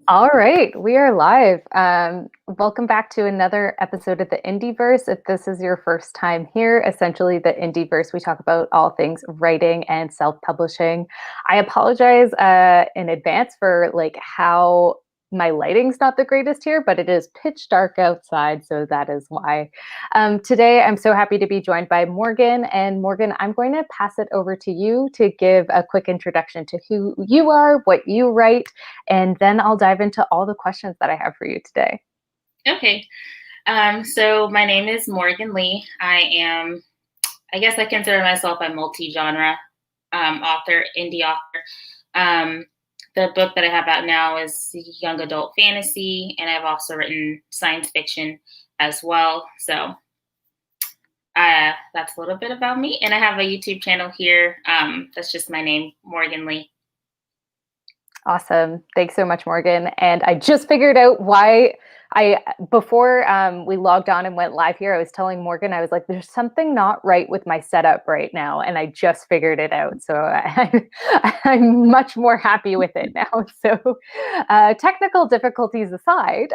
All right, we are live. Welcome back to another episode of the IndieVerse. If this is your first time here, essentially the IndieVerse, we talk about all things writing and self-publishing. I apologize in advance for how my lighting's not the greatest here, but it is pitch dark outside, so that is why. Today, I'm so happy to be joined by Morgan. And Morgan, I'm going to pass it over to you to give a quick introduction to who you are, what you write, and then I'll dive into all the questions that I have for you today. Okay. So my name is Morgan Lee. I guess I consider myself a multi-genre author, indie author. The book that I have out now is young adult fantasy, and I've also written science fiction as well. So that's a little bit about me. And I have a YouTube channel here. That's just my name, Morgan Lee. Awesome. Thanks so much, Morgan. And I just figured out why before we logged on and went live here, I was telling Morgan, I was like, there's something not right with my setup right now. And I just figured it out. So I'm much more happy with it now. So technical difficulties aside.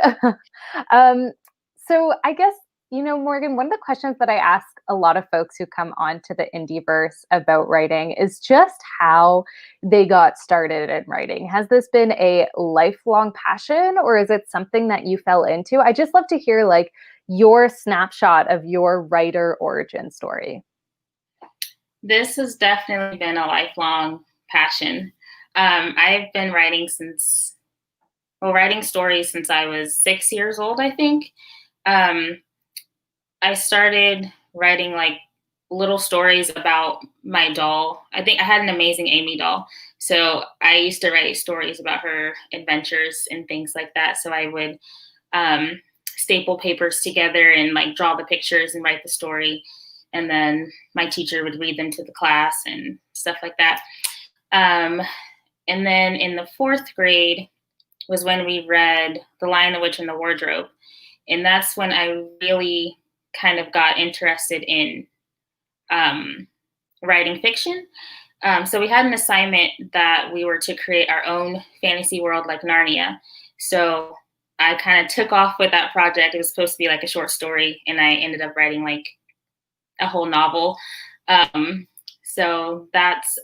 So I guess, Morgan, one of the questions that I ask a lot of folks who come on to the IndieVerse about writing is just how they got started in writing. Has this been a lifelong passion, or is it something that you fell into? I just love to hear your snapshot of your writer origin story. This has definitely been a lifelong passion. I've been writing stories since I was 6 years old, I think. I started writing little stories about my doll. I think I had an amazing Amy doll. So I used to write stories about her adventures and things like that. So I would staple papers together and draw the pictures and write the story. And then my teacher would read them to the class and stuff like that. And then in the 4th grade was when we read The Lion, the Witch, and the Wardrobe. And that's when I really kind of got interested in writing fiction. So we had an assignment that we were to create our own fantasy world like Narnia. So I kind of took off with that project. It was supposed to be a short story, and I ended up writing a whole novel. So that's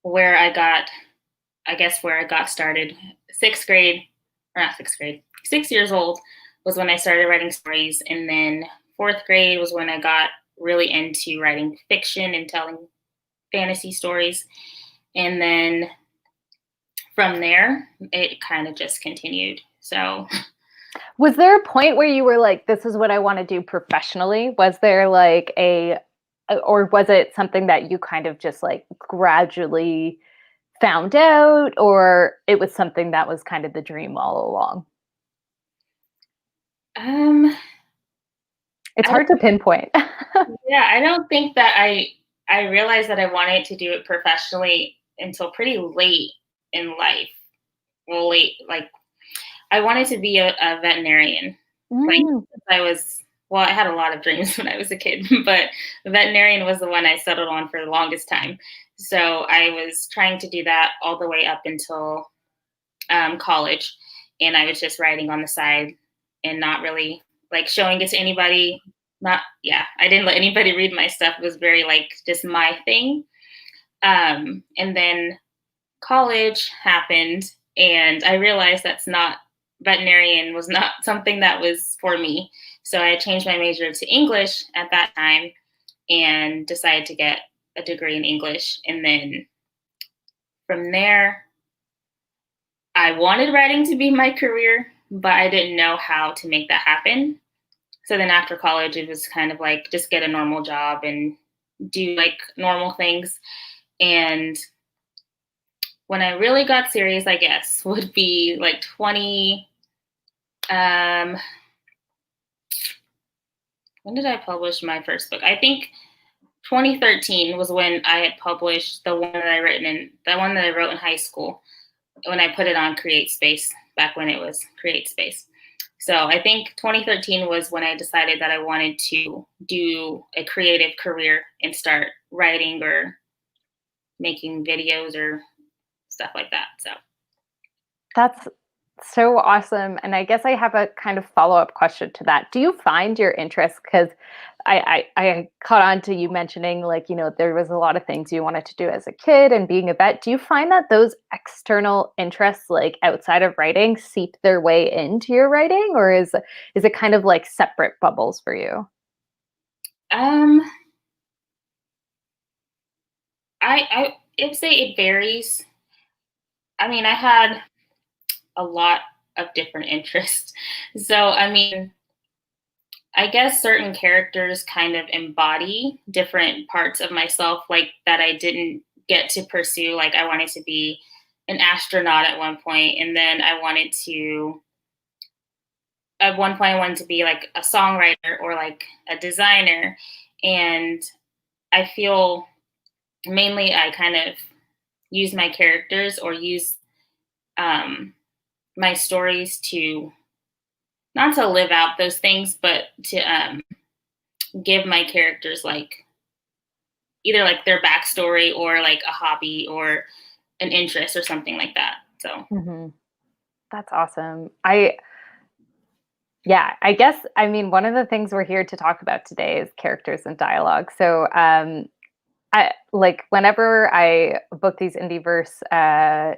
where I got started. 6th grade, or not 6th grade, 6 years old was when I started writing stories. And then 4th grade was when I got really into writing fiction and telling fantasy stories. And then from there, it kind of just continued. So was there a point where you were like, this is what I want to do professionally? Was there or was it something that you kind of just gradually found out, or it was something that was kind of the dream all along? It's hard to pinpoint. Yeah, I don't think that I realized that I wanted to do it professionally until pretty late in life. Well, I wanted to be a veterinarian. I had a lot of dreams when I was a kid, but the veterinarian was the one I settled on for the longest time. So I was trying to do that all the way up until college, and I was just writing on the side and not really showing it to anybody. I didn't let anybody read my stuff. It was very just my thing. And then college happened, and I realized veterinarian was not something that was for me. So I changed my major to English at that time and decided to get a degree in English. And then from there, I wanted writing to be my career, but I didn't know how to make that happen. So then after college, it was kind of just get a normal job and do normal things. And when I really got serious, I guess, would be 20. When did I publish my first book? I think 2013 was when I had published the one that I wrote in high school, when I put it on CreateSpace, back when it was CreateSpace. So I think 2013 was when I decided that I wanted to do a creative career and start writing or making videos or stuff like that. So That's so awesome. And I guess I have a kind of follow-up question to that. Do you find your interest, because I caught on to you mentioning, like, there was a lot of things you wanted to do as a kid and being a vet. Do you find that those external interests, like outside of writing, seep their way into your writing, or is it kind of like separate bubbles for you? Um, I would say it varies. I mean, I had a lot of different interests. So, I mean, I guess certain characters kind of embody different parts of myself, like that I didn't get to pursue. Like, I wanted to be an astronaut at one point, and then at one point, I wanted to be like a songwriter or like a designer. And I feel mainly I kind of use my characters or use um, my stories to not to live out those things, but to give my characters like either like their backstory or like a hobby or an interest or something like that. So Hmm. That's awesome. Yeah, I guess, I mean, one of the things we're here to talk about today is characters and dialogue. So, I like whenever I book these IndieVerse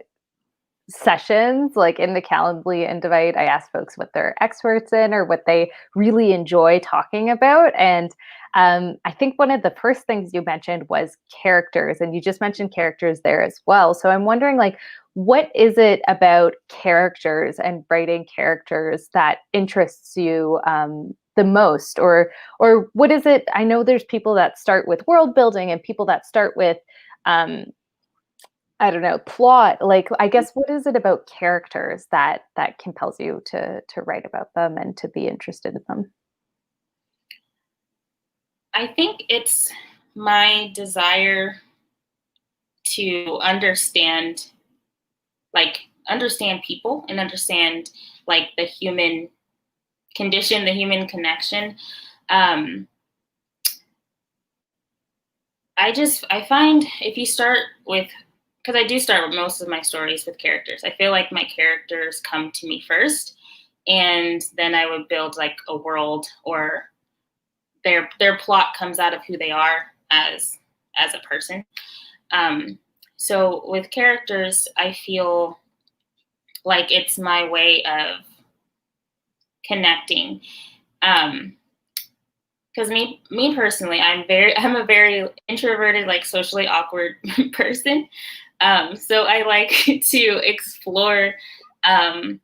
sessions, like in the Calendly Invite, I ask folks what they're experts in or what they really enjoy talking about. And I think one of the first things you mentioned was characters, and you just mentioned characters there as well. So I'm wondering, like, what is it about characters and writing characters that interests you the most, or what is it? I know there's people that start with world building and people that start with um, I don't know, plot. Like, I guess, what is it about characters that compels you to write about them and to be interested in them? I think it's my desire to understand people and understand like the human condition, the human connection. Um, I find if you start with, because I do start with most of my stories with characters. I feel like my characters come to me first, and then I would build like a world, or their plot comes out of who they are as a person. Um, so with characters, I feel like it's my way of connecting. Because me personally, I'm a very introverted, like socially awkward person. So I like to explore um,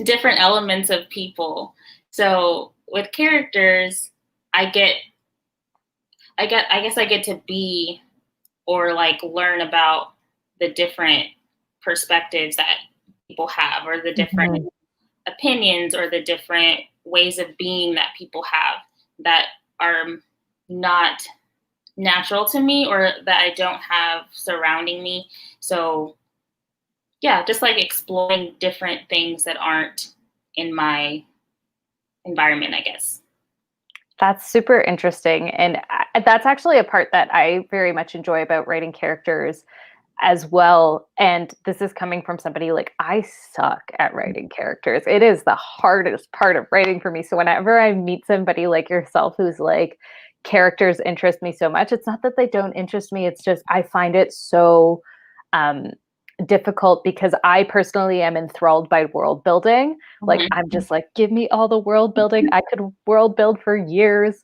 different elements of people. So with characters, I get I guess I get to be or like learn about the different perspectives that people have, or the different Mhm. opinions, or the different ways of being that people have that are not natural to me or that I don't have surrounding me. So yeah, just like exploring different things that aren't in my environment, I guess. That's super interesting, and that's actually a part that I very much enjoy about writing characters as well. And this is coming from somebody, like, I suck at writing characters. It is the hardest part of writing for me. So whenever I meet somebody like yourself who's like, characters interest me so much, it's not that they don't interest me, it's just I find it so um difficult because I personally am enthralled by world building. Like, Mhm. I'm just like, give me all the world building. I could world build for years.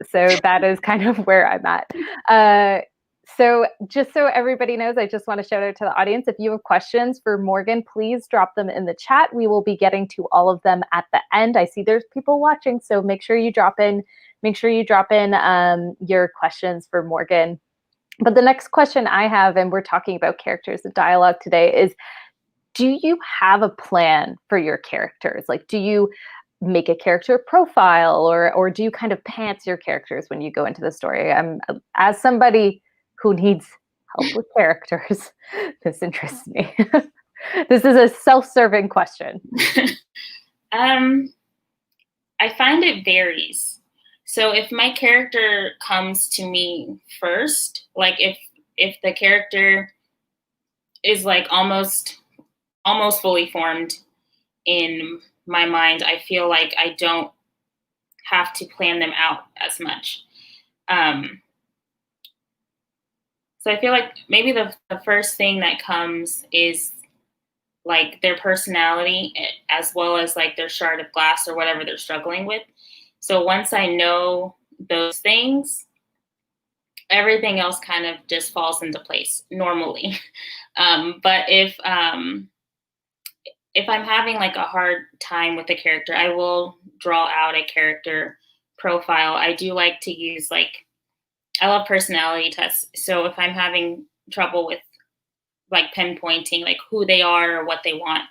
So that is kind of where I'm at. So just so everybody knows, I just want to shout out to the audience. If you have questions for Morgan, please drop them in the chat. We will be getting to all of them at the end. I see there's people watching, so make sure you drop in your questions for Morgan. But the next question I have, and we're talking about characters and dialogue today, is do you have a plan for your characters? Like, do you make a character profile, or do you kind of pants your characters when you go into the story? As somebody who needs help with characters, this interests me. This is a self-serving question. um, I find it varies. So if my character comes to me first, like if the character is like almost almost fully formed in my mind, I feel like I don't have to plan them out as much. So I feel like maybe the first thing that comes is like their personality as well as like their shard of glass or whatever they're struggling with. So once I know those things, everything else kind of just falls into place normally. But if I'm having like a hard time with a character, I will draw out a character profile. I do like to use I love personality tests. So if I'm having trouble with like pinpointing like who they are or what they want,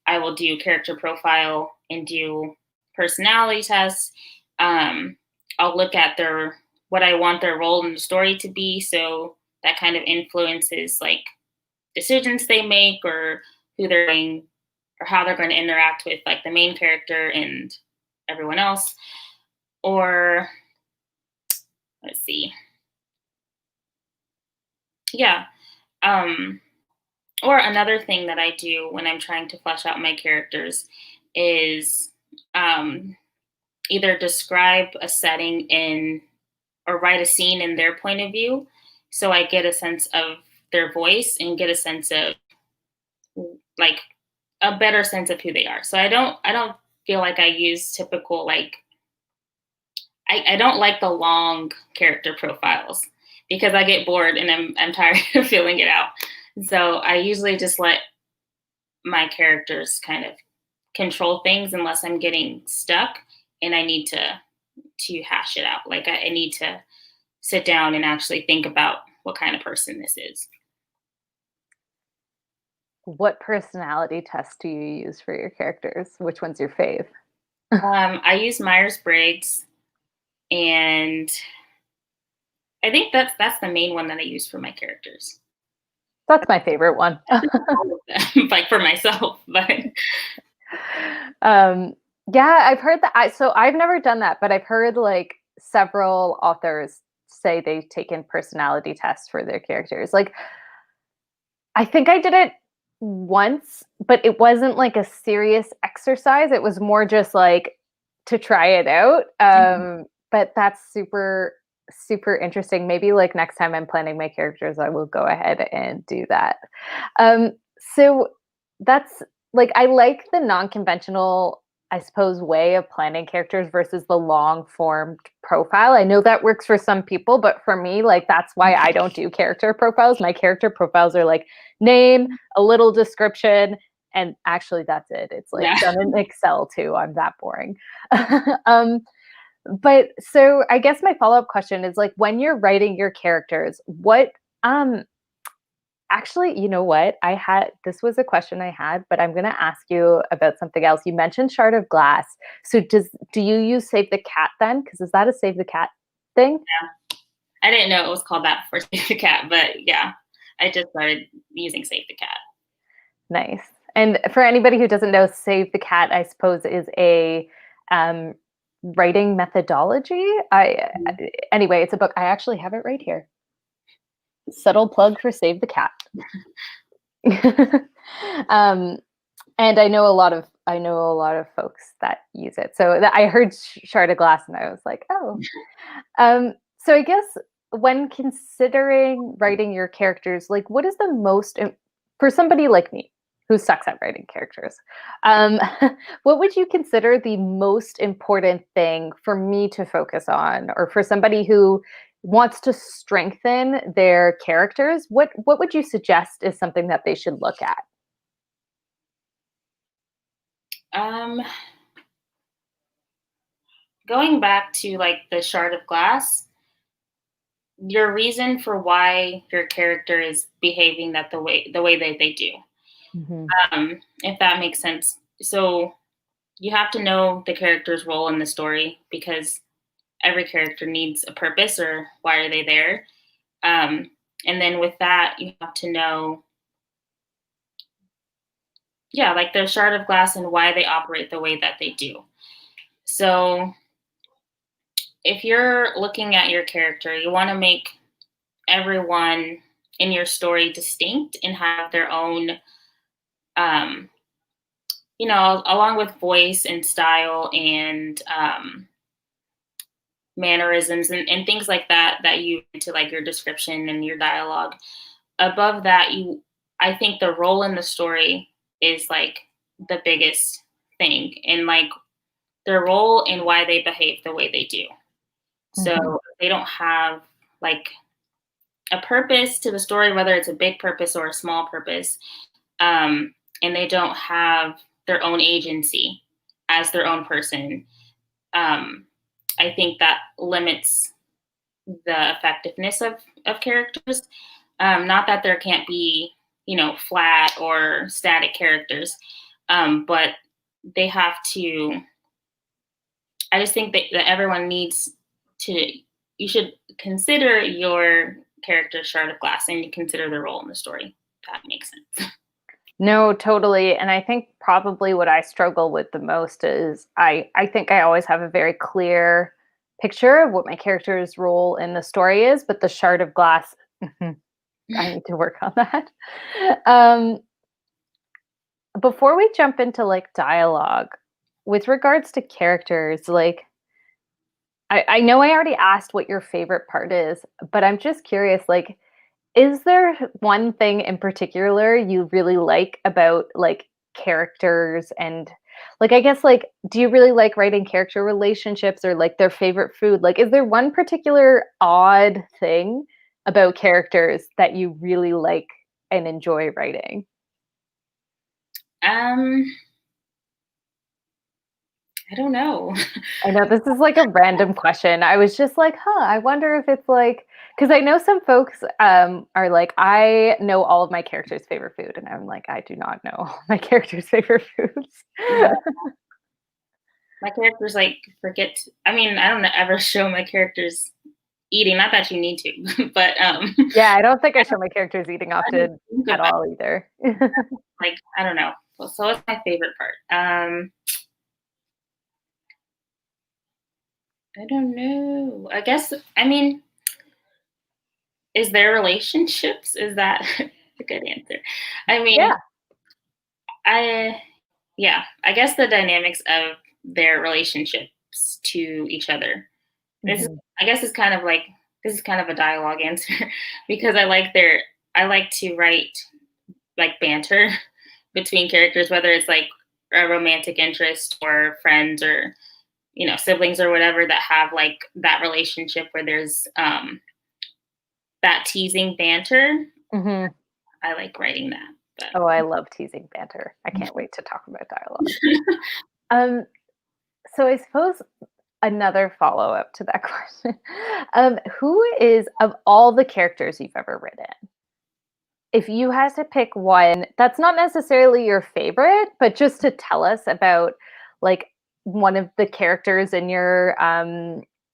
I will do character profile and do personality tests. I'll look at what I want their role in the story to be. So that kind of influences like decisions they make or who they're going or how they're going to interact with like the main character and everyone else. Or let's see. Yeah. Or another thing that I do when I'm trying to flesh out my characters is either describe a setting or write a scene in their point of view. So I get a sense of their voice and get a sense of like a better sense of who they are. So I don't feel like I use typical I don't like the long character profiles because I get bored and I'm tired of filling it out. So I usually just let my characters kind of control things unless I'm getting stuck and I need to hash it out. Like I need to sit down and actually think about what kind of person this is. What personality test do you use for your characters? Which one's your fave? I use Myers-Briggs, and I think that's the main one that I use for my characters. That's my favorite one. Like for myself, but yeah, I've heard that. So I've never done that, but I've heard like several authors say they've taken personality tests for their characters. Like, I think I did it once, but it wasn't like a serious exercise. It was more just like to try it out. But that's super, super interesting. Maybe like next time I'm planning my characters, I will go ahead and do that. So that's like, I like the non-conventional, I suppose, way of planning characters versus the long formed profile. I know that works for some people, but for me, like, that's why I don't do character profiles. My character profiles are like name, a little description, and actually that's it. It's like done in Excel too. I'm that boring. But so I guess my follow-up question is like, when you're writing your characters, what actually, you know what? This was a question I had, but I'm going to ask you about something else. You mentioned shard of glass. So do you use save the cat then? Because is that a save the cat thing? Yeah. I didn't know it was called that for Save the Cat, but yeah, I just started using Save the Cat. Nice. And for anybody who doesn't know, Save the Cat, I suppose, is a writing methodology. Anyway, it's a book. I actually have it right here. Subtle plug for Save the Cat. And I know a lot of folks that use it. So I heard shard of glass, and I was like, oh. So I guess when considering writing your characters, like, what is the most for somebody like me who sucks at writing characters? What would you consider the most important thing for me to focus on, or for somebody who wants to strengthen their characters? What would you suggest is something that they should look at? Going back to like the shard of glass, your reason for why your character is behaving the way that they do. Mm-hmm. If that makes sense. So you have to know the character's role in the story because every character needs a purpose, or why are they there? And then with that, you have to know, like their shard of glass and why they operate the way that they do. So if you're looking at your character, you want to make everyone in your story distinct and have their own you know, along with voice and style and mannerisms and things like that that you into like your description and your dialogue. Above that, I think the role in the story is like the biggest thing, and like their role and why they behave the way they do. So they don't have like a purpose to the story, whether it's a big purpose or a small purpose, and they don't have their own agency as their own person. I think that limits the effectiveness of characters. Not that there can't be, you know, flat or static characters, but they have to. I just think that everyone needs to. You should consider your character shard of glass, and you consider their role in the story. If that makes sense. No, totally. And I think probably what I struggle with the most is I think I always have a very clear picture of what my character's role in the story is, but the shard of glass, I need to work on that. Before we jump into like dialogue, with regards to characters, like I know I already asked what your favorite part is, but I'm just curious, like, is there one thing in particular you really like about like characters and like I guess like do you really like writing character relationships or like their favorite food? Like is there one particular odd thing about characters that you really like and enjoy writing? Um, I don't know. I know this is like a random question. I was just like, huh, I wonder if it's like because I know some folks are like, I know all of my characters' favorite food, and I'm like, I do not know all my characters' favorite foods. Yeah, my characters like forget. I mean, I don't ever show my characters eating. Not that you need to, but Yeah, I don't think I show my characters eating I just often think at about all either. like I don't know. Well, so what's my favorite part? I don't know. I guess I mean, is their relationships? Is that a good answer? I mean, Yeah. I yeah, I guess the dynamics of their relationships to each other. This is, Mhm. I guess, is kind of like this is kind of a dialogue answer because I like to write like banter between characters, whether it's like a romantic interest or friends or you know siblings or whatever that have like that relationship where there's that teasing banter. Mhm. I like writing that. Oh, But I love teasing banter. I can't wait to talk about dialogue. Um, so I suppose another follow-up to that question. Who is of all the characters you've ever written, if you had to pick one that's not necessarily your favorite, but just to tell us about like one of the characters in your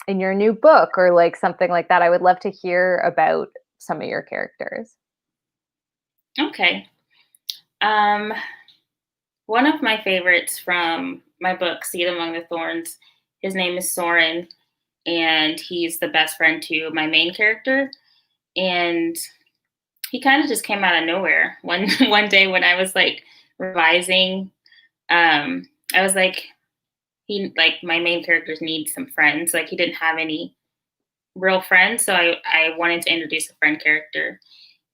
new book or like something like that, I would love to hear about some of your characters. okay, um, one of my favorites from my book, Seed Among the Thorns, his name is Soren, and he's the best friend to my main character. And he kind of just came out of nowhere one one day when I was like revising. I was like, he like my main characters need some friends. Like he didn't have any real friends, so I wanted to introduce a friend character,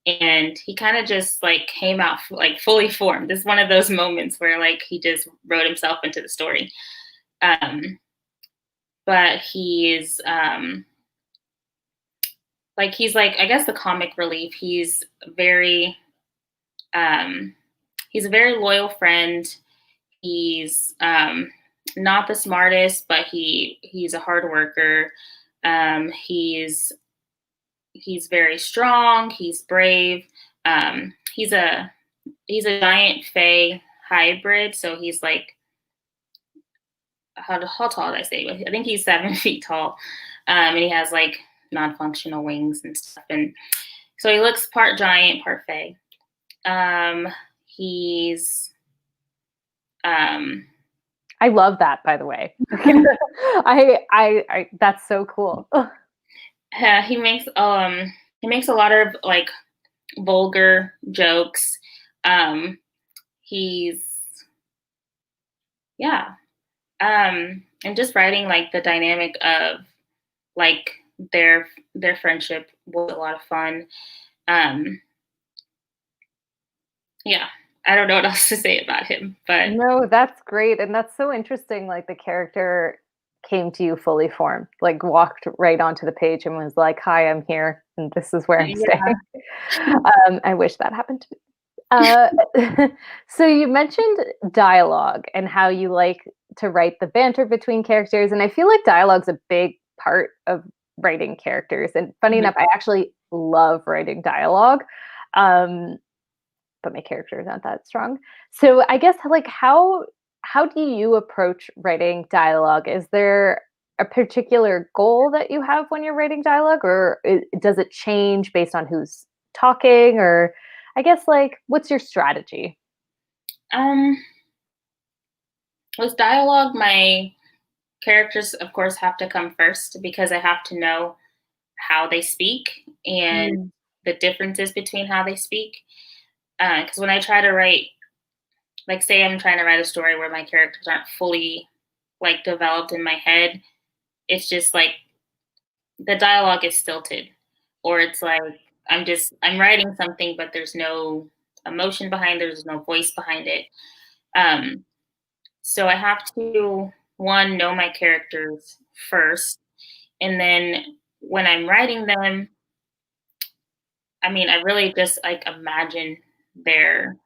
and he kind of just like came out like fully formed. This is one of those moments where like he just wrote himself into the story. Um, but he's like I guess the comic relief. Um, he's a very loyal friend. He's not the smartest, but he's a hard worker. Um, he's he's very strong. He's brave. Um, he's a he's a giant Fey hybrid, so he's like how tall did I say? I think he's 7 feet tall, and he has like non-functional wings and stuff, and so he looks part giant, part Fey. He's um, I love that, by the way. That's so cool. he makes a lot of like vulgar jokes. Um, he's yeah. And just writing like the dynamic of like their friendship was a lot of fun. Um, yeah, I don't know what else to say about him, but No, that's great. And that's so interesting. Like the character came to you fully formed, like walked right onto the page and was like, "Hi, I'm here, and this is where I'm yeah. staying." I wish that happened to me. Uh, so you mentioned dialogue and how you like to write the banter between characters, and I feel like dialogue's a big part of writing characters. And funny Mhm. enough, I actually love writing dialogue. Um, but my characters aren't that strong. So I guess like how do you approach writing dialogue? Is there a particular goal that you have when you're writing dialogue, or does it change based on who's talking? Or I guess like what's your strategy? Um, with dialogue, my characters, of course, have to come first because I have to know how they speak and Mm, the differences between how they speak. Because when I try to write, like, say I'm trying to write a story where my characters aren't fully like developed in my head, it's just like the dialogue is stilted, or it's like I'm writing something, but there's no emotion behind, there's no voice behind it. Um, so I have to one know my characters first, and then when I'm writing them, I mean, I really just like imagine their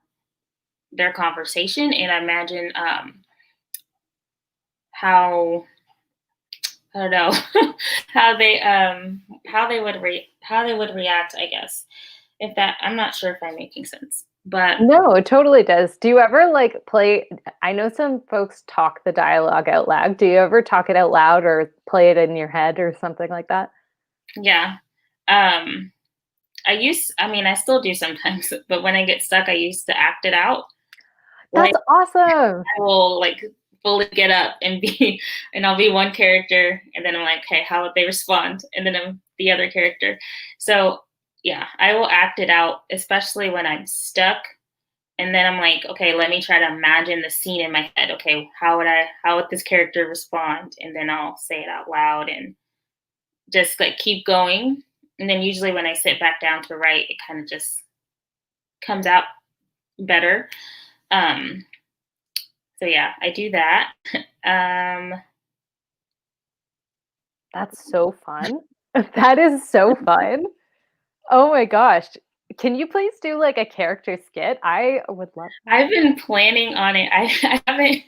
their conversation, and I imagine how I don't know how they would how they would react. I guess if that I'm not sure if I'm making sense, but no, it totally does. Do you ever like play? I know some folks talk the dialogue out loud. Do you ever talk it out loud or play it in your head or something like that? yeah. Um, I mean, I still do sometimes, but when I get stuck, I used to act it out. Like That's awesome. I will like fully get up and be, and I'll be one character, and then I'm like, okay, how would they respond? And then I'm the other character. So yeah, I will act it out, especially when I'm stuck. And then I'm like, okay, let me try to imagine the scene in my head. Okay, how would this character respond? And then I'll say it out loud and just like keep going. And then usually when I sit back down to write, it kind of just comes out better. Um, so yeah, I do that. um, That's so fun. That is so fun. Oh my gosh. Can you please do like a character skit? I would love that. I've been planning on it. I haven't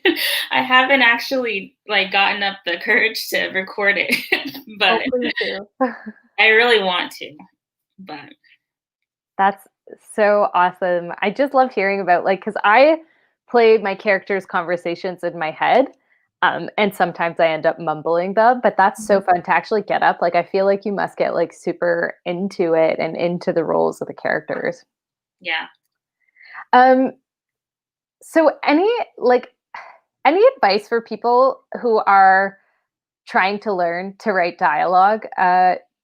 I haven't actually like gotten up the courage to record it, Oh, but please do. I really want to. But That's so awesome. I just love hearing about like because I play my characters' conversations in my head. And sometimes I end up mumbling them, but that's so fun to actually get up. Like I feel like you must get like super into it and into the roles of the characters. yeah. Um, so any advice for people who are trying to learn to write dialogue?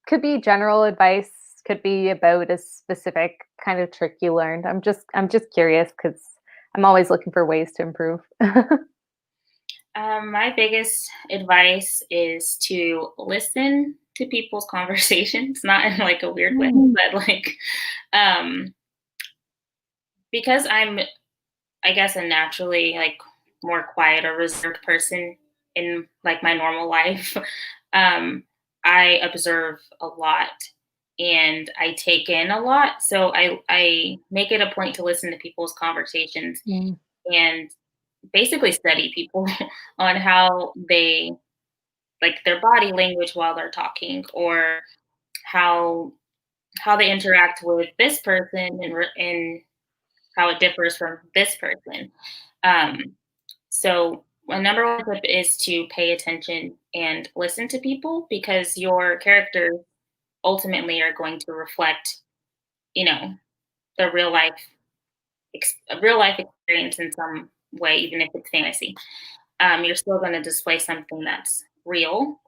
Could be general advice, could be about a specific kind of trick you learned. I'm just curious because I'm always looking for ways to improve. My biggest advice is to listen to people's conversations, not in like a weird way, Mm, but like um because I'm I guess a naturally like more quiet or reserved person in like my normal life. um I observe a lot and I take in a lot. So I make it a point to listen to people's conversations mm, and basically study people on how they like their body language while they're talking, or how how they interact with this person and how it differs from this person. Um, so my number one tip is to pay attention and listen to people because your characters ultimately are going to reflect, you know, the real life experience in some way, even if it's fantasy. You're still going to display something that's real.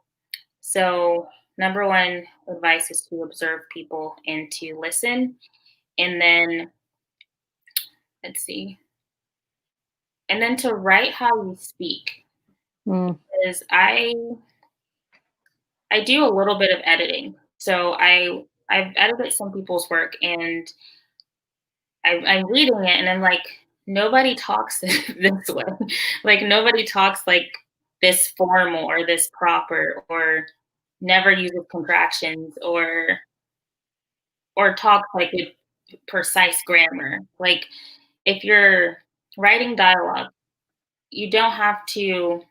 So number one advice is to observe people and to listen. And then let's see. and then to write how you speak. Mm. Because I do a little bit of editing. So I've edited some people's work, and I'm reading it and I'm like, nobody talks this way. Like nobody talks like this formal or this proper, or never uses contractions, or talks like with precise grammar. Like if you're writing dialogue, you don't have to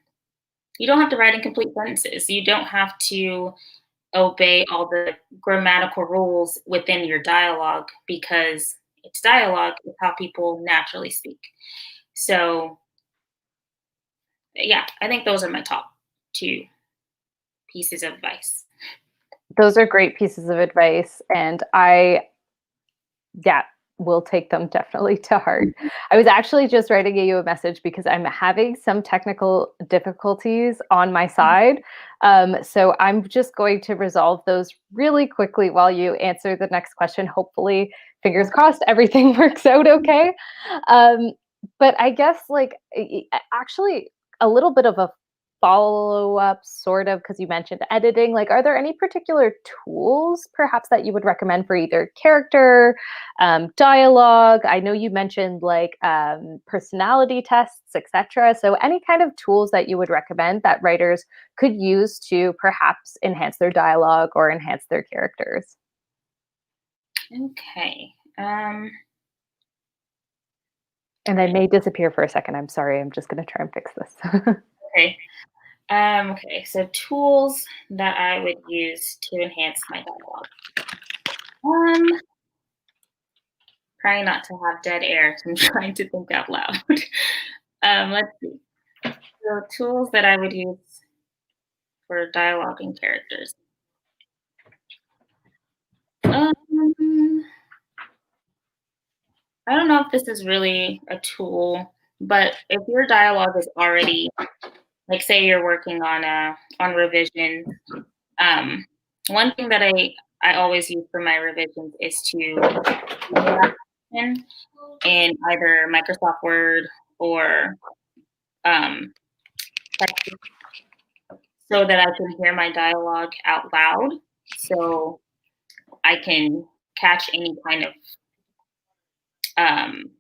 you don't have to write in complete sentences. You don't have to obey all the grammatical rules within your dialogue, because it's dialogue, it's how people naturally speak. So, yeah, I think those are my top two pieces of advice. Those are great pieces of advice, and yeah, will take them definitely to heart. I was actually just writing you a message because I'm having some technical difficulties on my side. So I'm just going to resolve those really quickly while you answer the next question. Hopefully, fingers crossed, everything works out okay. Um, but I guess actually a little bit of a follow up sort of, because you mentioned editing, like are there any particular tools perhaps that you would recommend for either character, dialogue? I know you mentioned personality tests, etc. So any kind of tools that you would recommend that writers could use to perhaps enhance their dialogue or enhance their characters? Okay. And I may disappear for a second. I'm sorry. I'm just going to try and fix this. Okay. Okay. So tools that I would use to enhance my dialogue. Trying not to have dead air. So I'm trying to think out loud. Let's see. So tools that I would use for dialoguing characters. Um, I don't know if this is really a tool, but if your dialogue is already, like, say you're working on revision, one thing that I always use for my revisions is to in either Microsoft Word or um, text, so that I can hear my dialogue out loud, so I can catch any kind of um,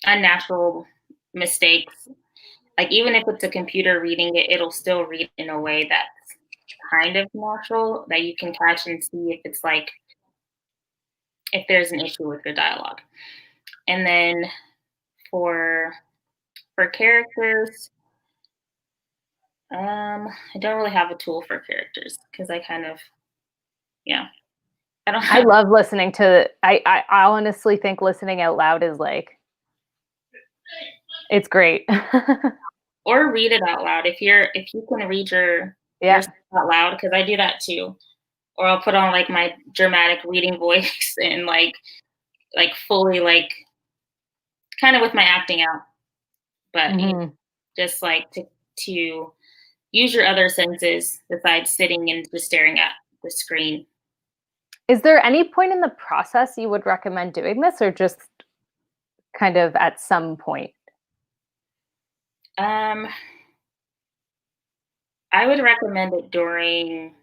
unnatural mistakes. Like even if it's a computer reading it, it'll still read in a way that's kind of natural, that you can catch and see if it's like if there's an issue with your dialogue. And then for characters, I don't really have a tool for characters because I kind of, yeah, I don't I have. love listening to, I honestly think listening out loud is it's great. Or read it out loud if you can read your Yeah. stuff out loud, because I do that too. Or I'll put on like my dramatic reading voice and like fully like kind of with my acting out, but Mhm. just like to use your other senses besides sitting and just staring at the screen. Is there any point in the process you would recommend doing this, or just kind of at some point? Um, I would recommend it during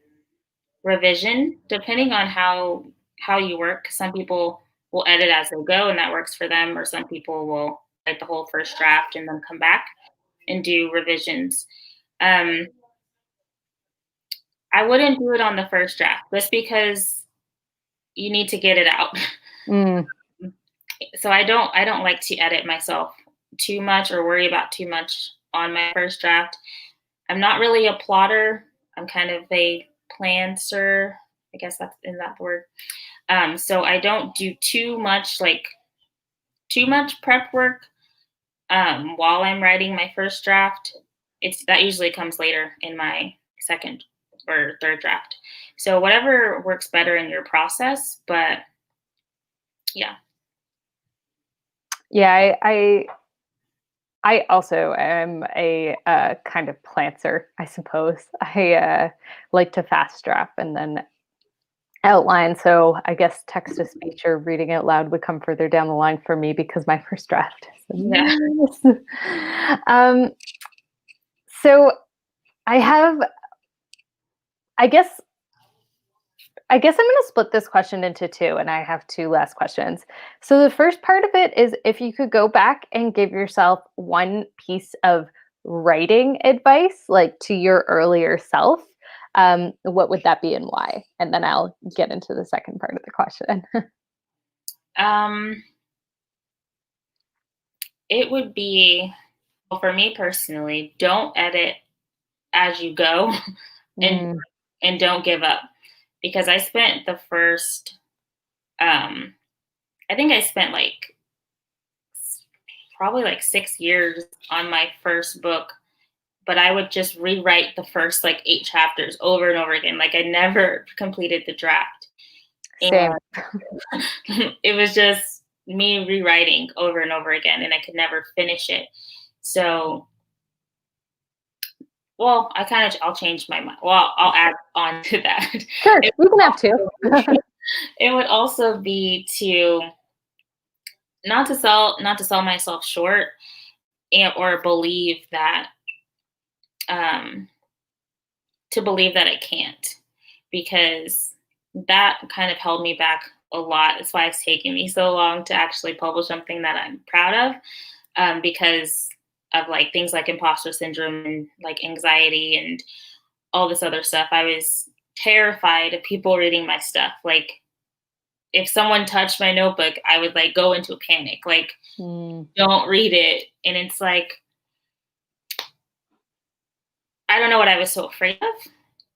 revision, depending on how you work. Some people will edit as they go, and that works for them, or some people will write the whole first draft and then come back and do revisions. Um, I wouldn't do it on the first draft just because you need to get it out. Mm. So I don't like to edit myself too much or worry about too much on my first draft. I'm not really a plotter. I'm kind of a planter. I guess that's is that the word. So I don't do too much prep work while I'm writing my first draft. It's that usually comes later in my second or third draft. So whatever works better in your process, but yeah. Yeah, I also am a kind of planter, I suppose. I like to fast draft and then outline. So I guess text to speech or reading out loud would come further down the line for me because my first draft is a mess. So I have, I guess I'm going to split this question into two, and I have two last questions. So the first part of it is, if you could go back and give yourself one piece of writing advice, like to your earlier self, what would that be and why? And then I'll get into the second part of the question. It would be, well, for me personally, don't edit as you go and don't give up. Because I spent the first, I think I spent probably 6 years on my first book, but I would just rewrite the first 8 chapters over and over again. I never completed the draft. Same. And it was just me rewriting over and over again, and I could never finish it. So, well, I'll change my mind. Well, I'll add on to that. Sure, you can have two. It would also be to not to sell myself short, or believe that to believe that I can't, because that kind of held me back a lot. That's why it's taken me so long to actually publish something that I'm proud of, because of things like imposter syndrome and anxiety and all this other stuff. I was terrified of people reading my stuff. If someone touched my notebook, I would go into a panic, don't read it. And it's I don't know what I was so afraid of.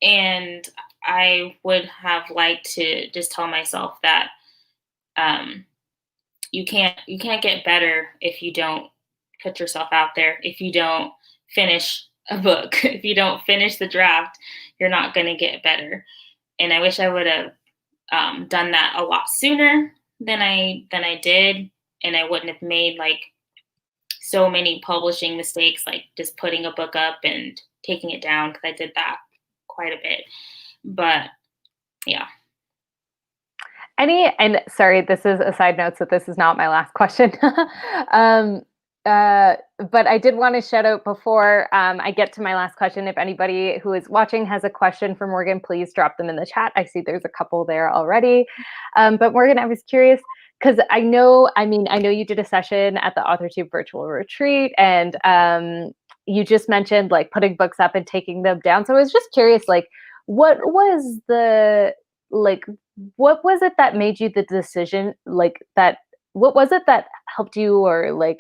And I would have liked to just tell myself that you can't get better if you don't put yourself out there. If you don't finish a book, if you don't finish the draft, you're not going to get better. And I wish I would have done that a lot sooner than I did, and I wouldn't have made so many publishing mistakes, just putting a book up and taking it down, because I did that quite a bit. But yeah. And sorry, this is a side note, so this is not my last question. But I did want to shout out before I get to my last question. If anybody who is watching has a question for Morgan, please drop them in the chat. I see there's a couple there already. But Morgan, I was curious, because I know you did a session at the AuthorTube virtual retreat, and you just mentioned putting books up and taking them down. So I was just curious, what was it that made you the decision, what was it that helped you, or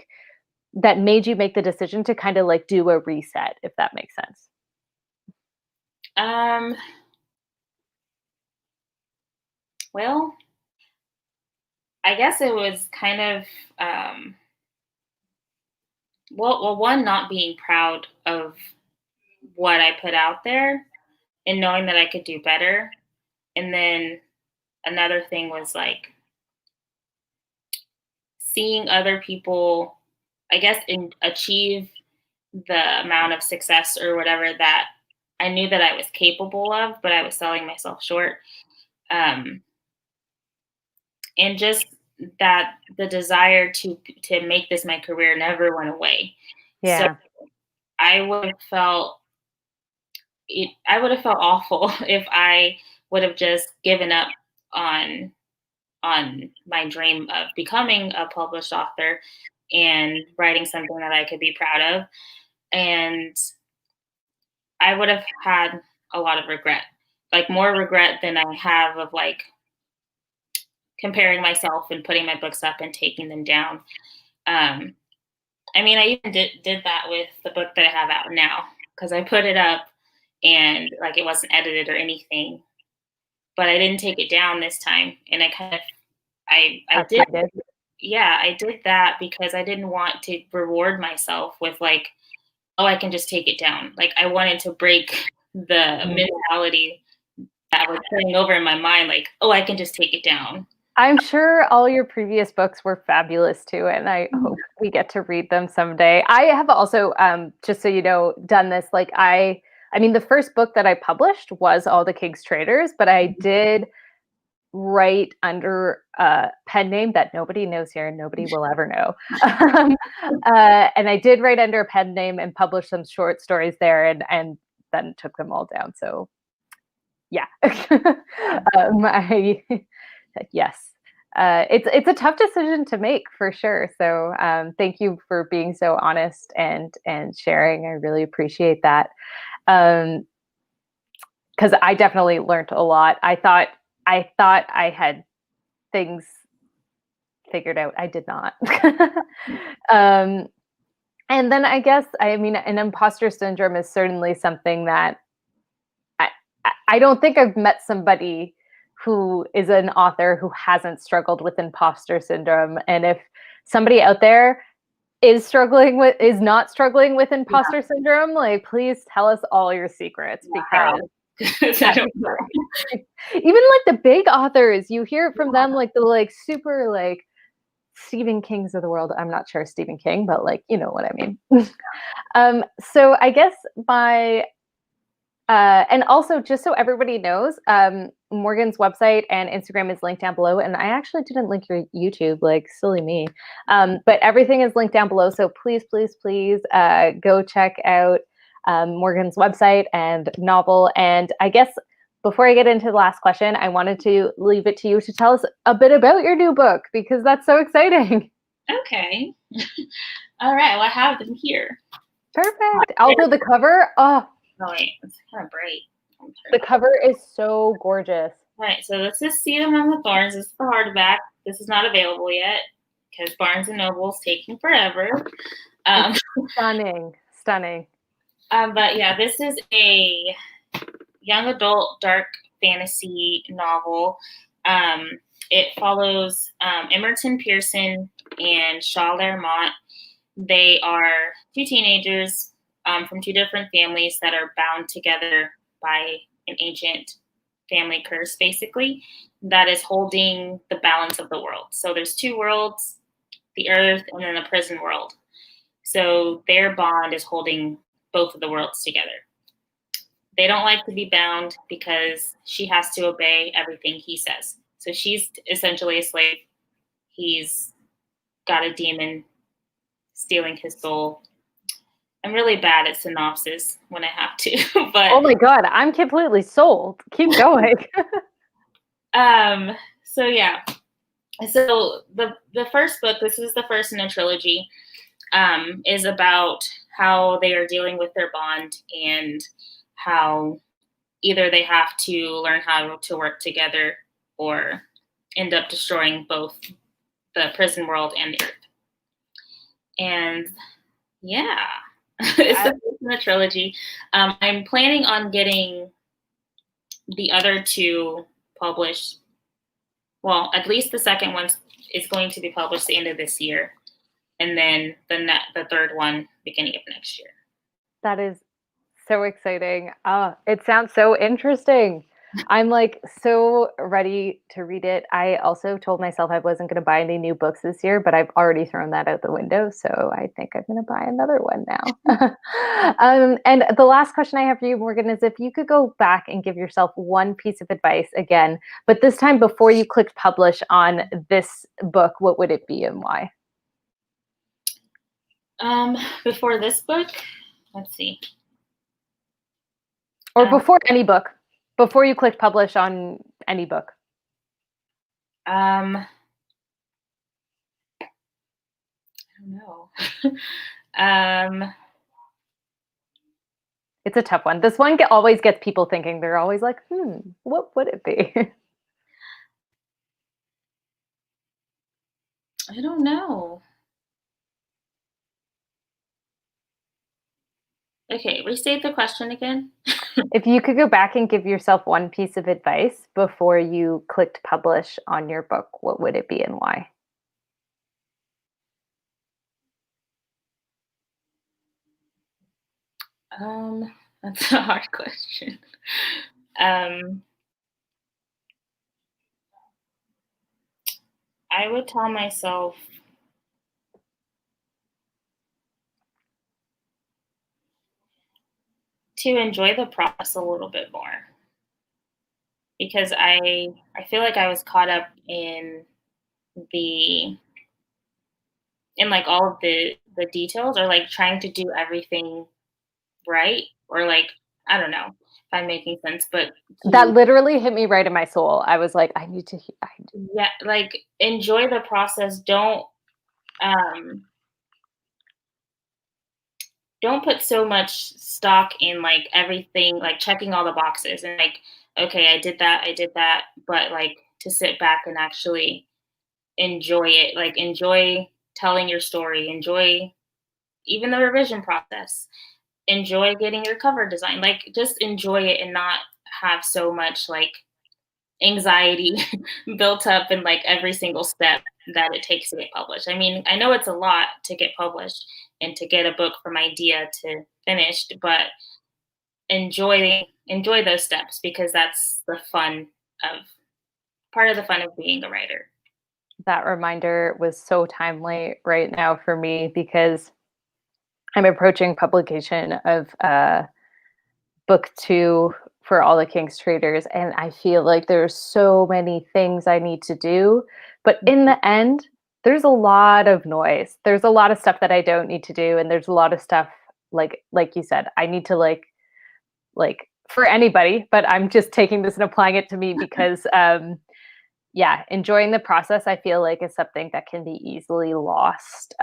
that made you make the decision to kind of do a reset, if that makes sense? Well, I guess it was kind of, one, not being proud of what I put out there and knowing that I could do better. And then another thing was seeing other people, I guess, achieve the amount of success or whatever that I knew that I was capable of, but I was selling myself short. And just that the desire to make this my career never went away. Yeah. So I would have felt awful if I would have just given up on my dream of becoming a published author and writing something that I could be proud of. And I would have had a lot of regret, more regret than I have of comparing myself and putting my books up and taking them down. I even did that with the book that I have out now, because I put it up and it wasn't edited or anything, but I didn't take it down this time. And I did. Yeah, I did that because I didn't want to reward myself with oh, I can just take it down. I wanted to break the mentality that was turning over in my mind, oh, I can just take it down. I'm sure all your previous books were fabulous too, and I hope we get to read them someday. I have also, just so you know, done this. The first book that I published was All the King's Traders, but I did write under a pen name that nobody knows here and nobody will ever know. um, and I did write under a pen name and publish some short stories there, and then took them all down. So yeah, yes. It's a tough decision to make for sure. So thank you for being so honest and sharing. I really appreciate that. Because I definitely learned a lot. I thought I had things figured out. I did not. um, and then I guess, I mean, an imposter syndrome is certainly something that I, I don't think I've met somebody who is an author who hasn't struggled with imposter syndrome. And if somebody out there is not struggling with imposter syndrome, like, please tell us all your secrets, because even like the big authors, you hear it from them, like the like super like Stephen Kings of the world. I'm not sure Stephen King, but like, you know what I mean. So I guess and also just so everybody knows, Morgan's website and Instagram is linked down below. And I actually didn't link your YouTube, like silly me. But everything is linked down below. So please, please, please go check out Morgan's website and novel. And I guess before I get into the last question, I wanted to leave it to you to tell us a bit about your new book, because that's so exciting. Okay. All right. Well, I have them here. Perfect. Also the cover. Oh wait, it's kind of bright. The cover is so gorgeous. All right. So this is Seed Among the Thorns. This is the hardback. This is not available yet because Barnes and Noble is taking forever. Stunning. But yeah, this is a young adult dark fantasy novel. It follows Emerson Pearson and Shaw Lermont. They are two teenagers from two different families that are bound together by an ancient family curse, basically, that is holding the balance of the world. So there's two worlds, the earth and then the prison world. So their bond is holding both of the worlds together. They don't like to be bound because she has to obey everything he says. So she's essentially a slave. He's got a demon stealing his soul. I'm really bad at synopsis when I have to, but oh my god, I'm completely sold. Keep going. So yeah. So the first book, this is the first in a trilogy, is about how they are dealing with their bond and how either they have to learn how to work together or end up destroying both the prison world and the earth. And yeah, it's the first in the trilogy. I'm planning on getting the other two published. Well, at least the second one is going to be published the end of this year, and then the third one beginning of next year. That is so exciting. It sounds so interesting. I'm like so ready to read it. I also told myself I wasn't going to buy any new books this year, but I've already thrown that out the window. So I think I'm going to buy another one now. And the last question I have for you, Morgan, is if you could go back and give yourself one piece of advice again, but this time before you clicked publish on this book, what would it be and why? Before this book, let's see. Or before any book, before you clicked publish on any book. I don't know. It's a tough one. This one always gets people thinking. They're always like, what would it be? I don't know. Okay, restate the question again. If you could go back and give yourself one piece of advice before you clicked publish on your book, what would it be and why? That's a hard question. I would tell myself to enjoy the process a little bit more. because I feel like I was caught up the in like all of the details, or like trying to do everything right, or like I don't know if I'm making sense, but That to literally hit me right in my soul. I was like, I need to, yeah, like enjoy the process. Um don't put so much stock in like everything, like checking all the boxes and like, okay, I did that, but like to sit back and actually enjoy it, like enjoy telling your story, enjoy even the revision process, enjoy getting your cover design, like just enjoy it and not have so much like anxiety built up in like every single step that it takes to get published. I mean, I know it's a lot to get published and to get a book from idea to finished, but enjoy those steps because that's the fun of part of the fun of being a writer. that reminder was so timely right now for me because I'm approaching publication of book two for All the King's Traders, and I feel like there's so many things I need to do. But in the end, there's a lot of noise. There's a lot of stuff that I don't need to do, and there's a lot of stuff like you said, I need to like for anybody, but I'm just taking this and applying it to me because yeah, enjoying the process I feel like is something that can be easily lost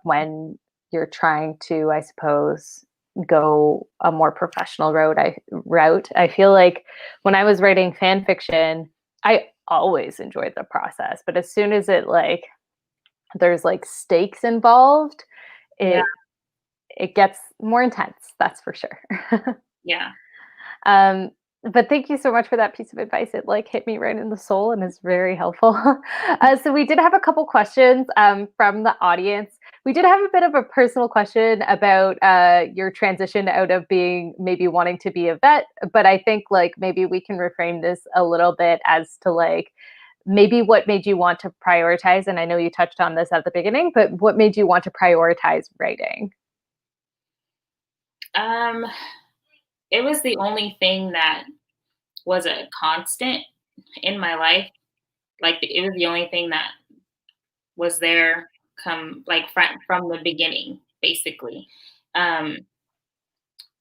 when you're trying to, I suppose, go a more professional route. I feel like when I was writing fan fiction, I always enjoyed the process, but as soon as there's like stakes involved, Yeah, it gets more intense, that's for sure. yeah. Um, but thank you so much for that piece of advice. It like hit me right in the soul and is very helpful. So we did have a couple questions from the audience. We did have a bit of a personal question about your transition out of being maybe wanting to be a vet, but I think like maybe we can reframe this a little bit as to like maybe what made you want to prioritize. And I know you touched on this at the beginning, but what made you want to prioritize writing? Um, it was the only thing that was a constant in my life. Like it was the only thing that was there come like from the beginning, basically. Um,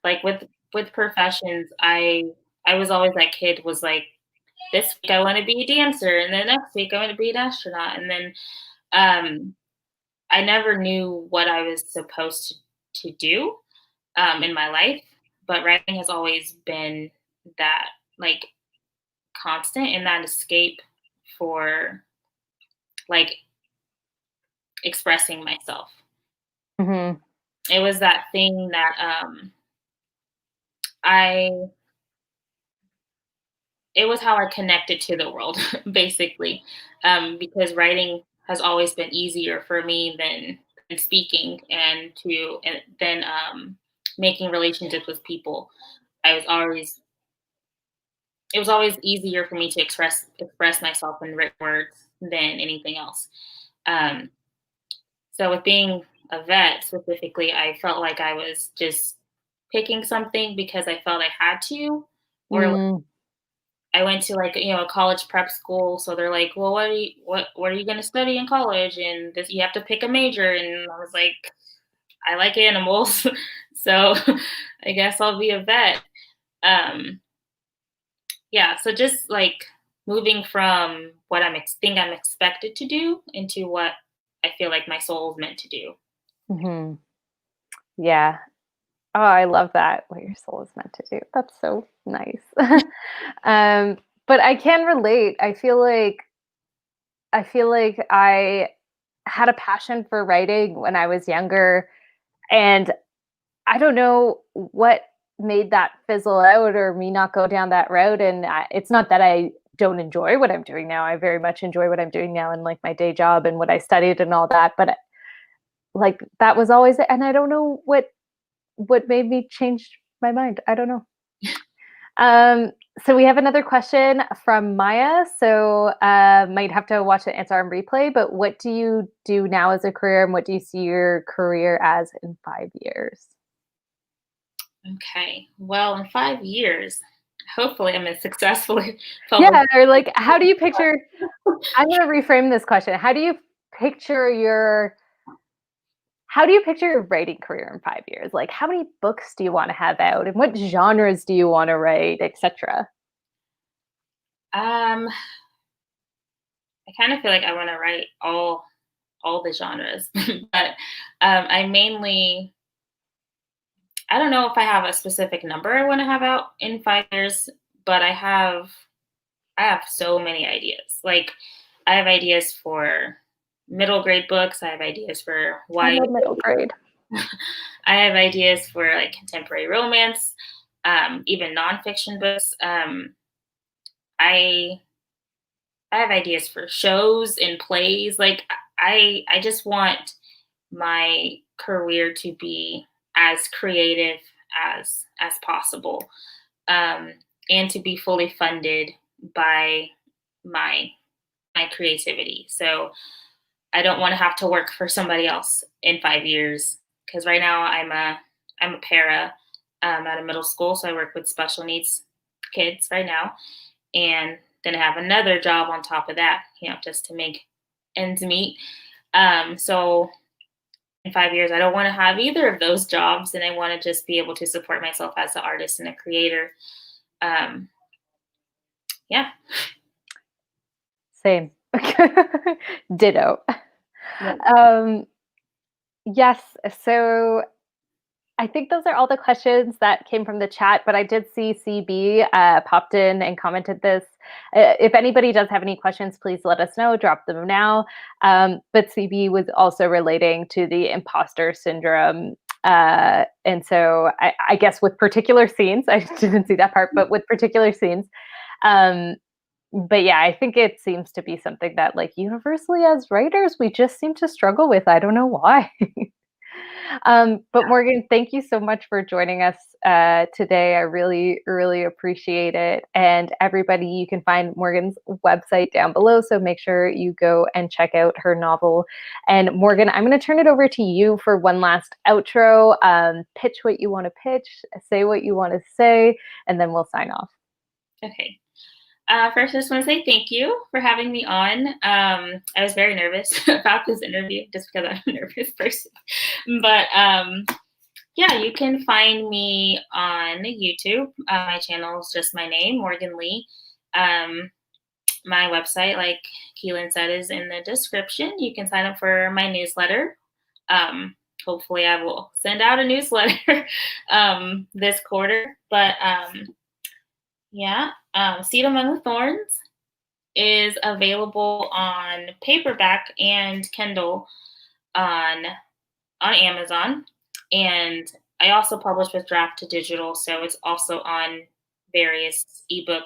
like with professions, I was always that kid was like, this week I want to be a dancer, and then next week I want to be an astronaut, and then um, I never knew what I was supposed to do in my life. But writing has always been that like constant and that escape for like expressing myself. Hmm. It was that thing that I it was how I connected to the world, basically, because writing has always been easier for me than speaking and than making relationships with people. I was always it was always easier for me to express myself in written words than anything else. Um, so with being a vet specifically, I felt like I was just picking something because I felt I had to, or Mm. I went to like a college prep school, so they're like, "Well, what are you going to study in college?" And this you have to pick a major, and I was like, "I like animals, so I guess I'll be a vet." Um, yeah, so just like moving from what think I'm expected to do into what I feel like my soul is meant to do. Hmm. Yeah. Oh, I love that. What your soul is meant to do. That's so nice. um, but I can relate. I feel like I had a passion for writing when I was younger, and I don't know what made that fizzle out or me not go down that road. And it's not that I don't enjoy what I'm doing now. I very much enjoy what I'm doing now and like my day job and what I studied and all that. But like that was always, and I don't know what made me change my mind. I don't know. Um, so we have another question from Maya. So might have to watch the answer on replay, but what do you do now as a career and what do you see your career as in 5 years? Okay. Well, in 5 years, hopefully I'm as successfully Yeah, published. or like, how do you picture, I'm going to reframe this question. Picture your how do you picture your writing career in 5 years? Like, how many books do you want to have out, and what genres do you want to write, etc.? Um, I kind of feel like I want to write all the genres, but I mainly, I don't know if I have a specific number I want to have out in 5 years, but I have so many ideas. Like, I have ideas for middle grade books. I have ideas for I YA. love middle grade. I have ideas for like contemporary romance, even nonfiction books. I I have ideas for shows and plays. Like, I just want my career to be as creative as possible, um, and to be fully funded by my my creativity. So I don't want to have to work for somebody else in 5 years, because right now I'm a para at a middle school, so I work with special needs kids right now, and then I have another job on top of that, just to make ends meet. So in 5 years, I don't want to have either of those jobs, and I want to just be able to support myself as an artist and a creator. Um, yeah. Same. Ditto. Yeah. Um, yes. So I think those are all the questions that came from the chat, but I did see CB popped in and commented this. If anybody does have any questions, please let us know, drop them now. But CB was also relating to the imposter syndrome. And so I guess with particular scenes, I didn't see that part, but with particular scenes. Um, but yeah, I think it seems to be something that, like, universally as writers, we just seem to struggle with. I don't know why. But Morgan, thank you so much for joining us today. I really, really appreciate it. And everybody, you can find Morgan's website down below. So make sure you go and check out her novel. And Morgan, I'm going to turn it over to you for one last outro. Pitch what you want to pitch, say what you want to say, and then we'll sign off. Okay. First, I just want to say thank you for having me on. I was very nervous about this interview just because I'm a nervous person. But yeah, you can find me on YouTube. My channel is just my name, Morgan Lee. My website, like Keelan said, is in the description. You can sign up for my newsletter. Hopefully, I will send out a newsletter this quarter. But yeah, Seed Among the Thorns is available on paperback and Kindle on Amazon, and I also publish with Draft to Digital, so it's also on various ebook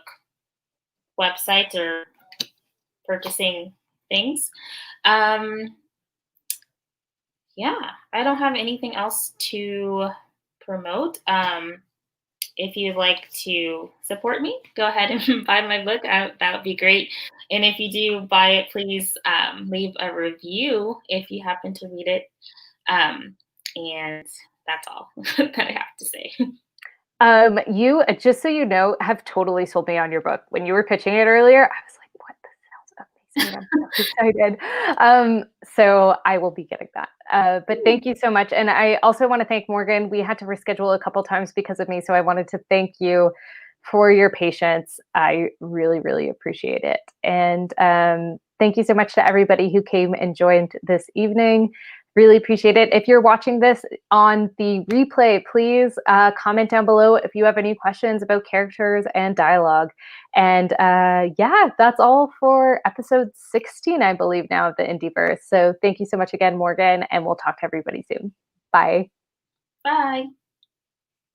websites or purchasing things. Yeah, I don't have anything else to promote. If you'd like to support me, go ahead and buy my book. That would be great. And if you do buy it, please leave a review if you happen to read it. And that's all that I have to say. You, just so you know, have totally sold me on your book. When you were pitching it earlier, I was like, what? This sounds amazing. I'm so excited. So I will be getting that. But thank you so much. And I also want to thank Morgan. We had to reschedule a couple times because of me. So I wanted to thank you for your patience. I really, really appreciate it. And thank you so much to everybody who came and joined this evening. Really appreciate it. If you're watching this on the replay, please comment down below if you have any questions about characters and dialogue. And yeah, that's all for episode 16, I believe, now of the IndieVerse. So thank you so much again, Morgan, and we'll talk to everybody soon. Bye. Bye.